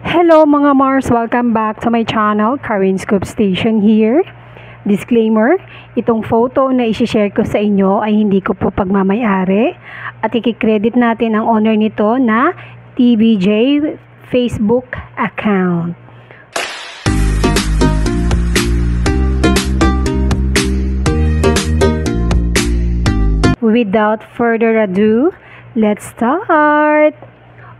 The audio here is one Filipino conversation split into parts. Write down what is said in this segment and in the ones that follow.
Hello mga Mars! Welcome back to my channel, Karin Scoop Station here. Disclaimer, itong photo na isi-share ko sa inyo ay hindi ko po pagmamayari at ikikredit natin ang owner nito na TBJ Facebook account. Without further ado, let's start!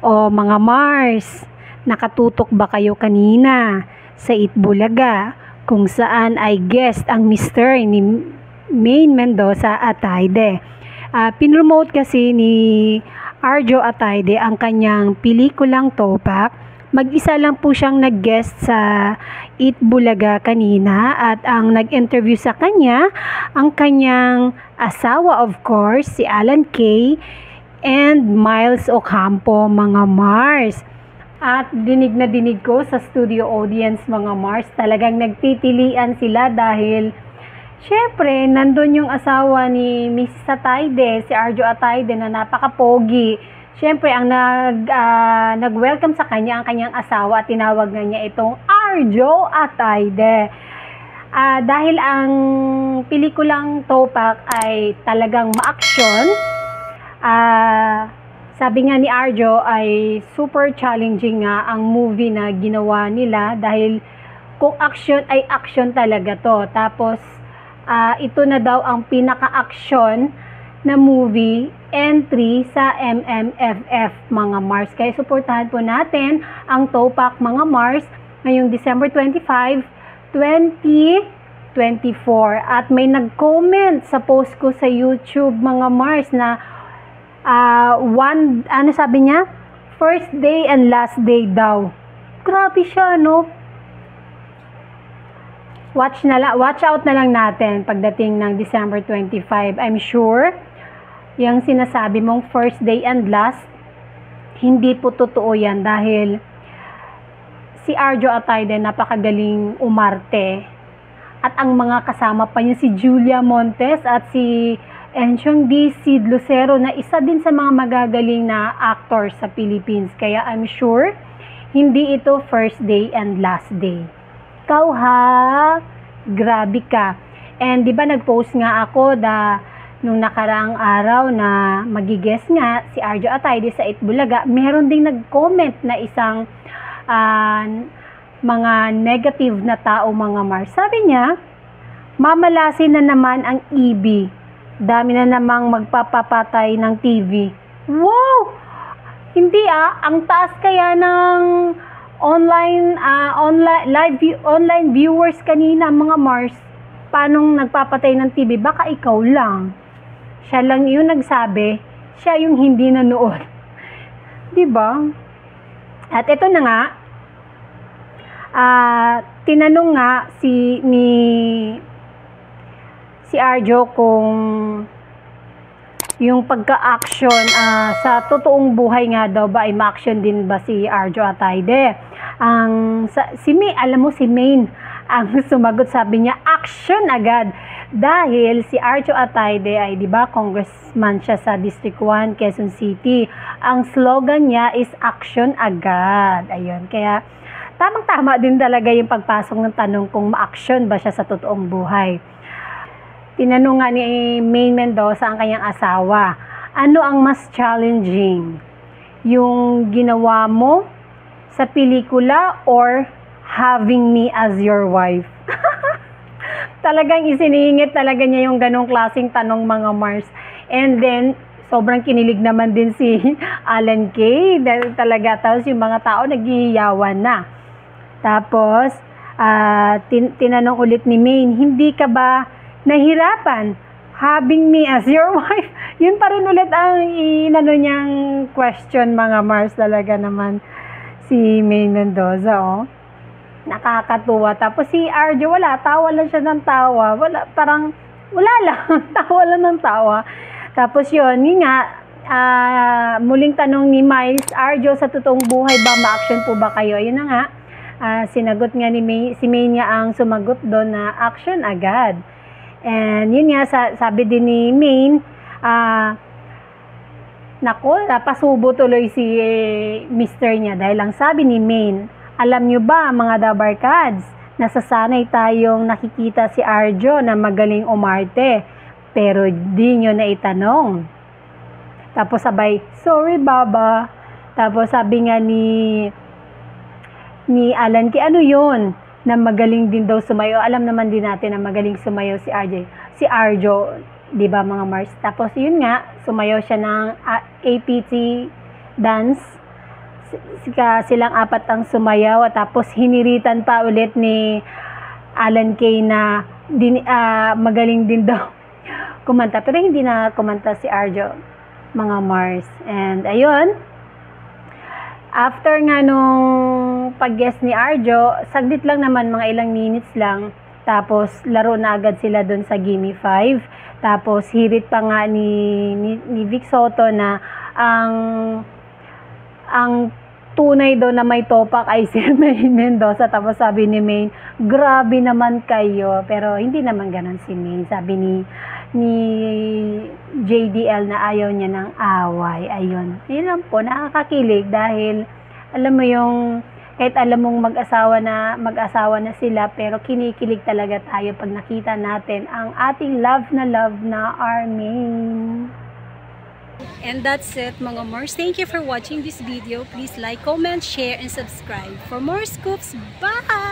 O mga Mars, nakatutok ba kayo kanina sa Itbulaga kung saan ay guest ang Mr. ni Maine Mendoza Atayde? Pinromote kasi ni Arjo Atayde ang kanyang pelikulang Topak. Mag-isa lang po siyang nag-guest sa Itbulaga kanina at ang nag-interview sa kanya ang kanyang asawa, of course, si Alan Kay and Miles Ocampo, mga Mars. At dinig na dinig ko sa studio audience, mga Mars, talagang nagtitilian sila dahil syempre nandun yung asawa ni Mrs. Atayde, si Arjo Atayde, na napaka-pogi. Syempre ang nag-welcome sa kanya ang kanyang asawa at tinawag na niya itong Arjo Atayde. Dahil ang pelikulang Topak ay talagang ma-action, sabi nga ni Arjo ay super challenging nga ang movie na ginawa nila dahil kung action ay action talaga to. Tapos ito na daw ang pinaka-action na movie entry sa MMFF, mga Mars. Kaya suportahan po natin ang Topak, mga Mars, ngayong December 25, 2024. At may nag-comment sa post ko sa YouTube, mga Mars, na ano sabi niya? First day and last day daw. Grabe siya, no? Watch out na lang natin pagdating ng December 25. I'm sure yung sinasabi mong first day and last, hindi po totoo yan dahil si Arjo Atayde napakagaling umarte. At ang mga kasama pa niya si Julia Montes at si Enchong D. Sid Lucero na isa din sa mga magagaling na actors sa Philippines. Kaya I'm sure, hindi ito first day and last day. Ikaw ha, grabe ka. And di ba nag-post nga ako nung nakaraang araw na magigest nga si Arjo Atayde sa Itbulaga, meron ding nag-comment na isang mga negative na tao, mga Mars. Sabi niya, mamalasin na naman ang EB. Dami na namang magpapapatay ng TV. Wow! Hindi ang taas kaya ng online viewers kanina, mga Mars. Paanong nagpapatay ng TV? Baka ikaw lang. Siya lang yung nagsabi, siya yung hindi nanood. 'Di ba? At ito na nga, tinanong nga si Arjo kung yung pagka-action sa totoong buhay nga daw ba ay ma-action din ba si Arjo Atayde. Si Maine ang sumagot, sabi niya action agad dahil si Arjo Atayde ay, di ba, congressman siya sa District 1 Quezon City. Ang slogan niya is action agad. Ayun, kaya tamang-tama din talaga yung pagpasok ng tanong kung ma-action ba siya sa totoong buhay. Tinanong nga ni Maine Mendoza ang kanyang asawa, ano ang mas challenging? Yung ginawa mo sa pelikula or having me as your wife? Talagang isiningit talaga niya yung ganong klaseng tanong, mga Mars. And then, sobrang kinilig naman din si Alan Kay. Dahil talaga, tapos yung mga tao naghihiyawan na. Tapos, tinanong ulit ni Maine, hindi ka ba nahirapan having me as your wife? Yun pa rin ulit ang niyang question, mga Mars. Talaga naman si Maine Mendoza, oh. Nakakatuwa. Tapos si Arjo, tawa lang siya ng tawa. Parang wala lang, tawa lang ng tawa. Tapos yun nga, muling tanong ni Miles, Arjo, sa totoong buhay ba, ma-action po ba kayo? Yun na nga, sinagot nga ni Maine, si Maine nga ang sumagot doon na action agad. And yun nga, sabi din ni Maine, Naku, napasubo tuloy si mister niya dahil lang sabi ni Maine, alam nyo ba mga Dabarkads, nasasanay tayong nakikita si Arjo na magaling umarte, pero di nyo na itanong. Tapos sabay, sorry Baba. Tapos sabi nga ni Alan, ano yun? Na magaling din daw sumayo. Alam naman din natin na magaling sumayo si Arjo, di ba mga Mars? Tapos yun nga, sumayo siya ng APT dance. Silang apat ang sumayaw at tapos hiniritan pa ulit ni Alan Kay na magaling din daw kumanta. Pero hindi na kumanta si Arjo, mga Mars. And ayun, after nga nung pag-guest ni Arjo, saglit lang naman, mga ilang minutes lang. Tapos laro na agad sila doon sa Gimme 5. Tapos hirit pa nga ni Vic Soto na ang tunay daw na may topak ay si Maine Mendoza. Tapos sabi ni Maine, grabe naman kayo. Pero hindi naman ganun si Maine. Sabi ni JDL na ayaw niya ng away. Ayun. Yun lang po, nakakakilig dahil alam mo yung kahit alam mong mag-asawa na sila, pero kinikilig talaga tayo pag nakita natin ang ating love na Armaine. And that's it mga Mars. Thank you for watching this video. Please like, comment, share, and subscribe for more scoops. Bye!